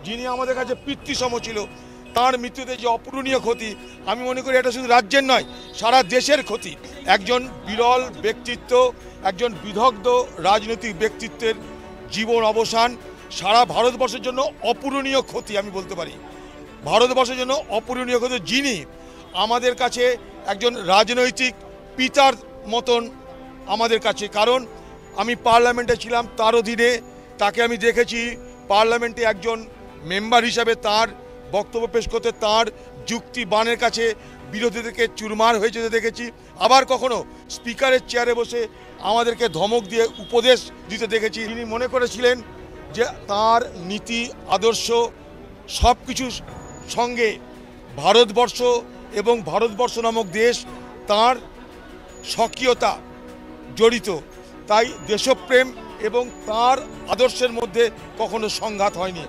যিনি আমাদের কাছে পিতৃসম ছিল, তার মৃত্যুতে যে অপূরণীয় ক্ষতি, আমি মনে করি এটা শুধু রাজ্যের নয়, সারা দেশের ক্ষতি। একজন বিরল ব্যক্তিত্ব, একজন বিদগ্ধ রাজনৈতিক ব্যক্তিত্বের জীবন অবসান সারা ভারতবর্ষের জন্য অপূরণীয় ক্ষতি। আমি বলতে পারি ভারতবর্ষের জন্য অপূরণীয় ক্ষতি। যিনি আমাদের কাছে একজন রাজনৈতিক পিতার মতন আমাদের কাছে, কারণ আমি পার্লামেন্টে ছিলাম, তার অধীনে তাকে আমি দেখেছি পার্লামেন্টে একজন মেম্বার হিসাবে তার বক্তব্য পেশ করতে, তার যুক্তি বানের কাছে বিরোধীদেরকে চুরমার হয়ে যেতে দেখেছি। আবার কখনো স্পিকারের চেয়ারে বসে আমাদেরকে ধমক দিয়ে উপদেশ দিতে দেখেছি। তিনি মনে করেছিলেন যে তার নীতি আদর্শ সব কিছুর সঙ্গে ভারতবর্ষ এবং ভারতবর্ষ নামক দেশ তার স্বকীয়তা জড়িত। তাই দেশপ্রেম এবং তার আদর্শের মধ্যে কখনো সংঘাত হয়নি।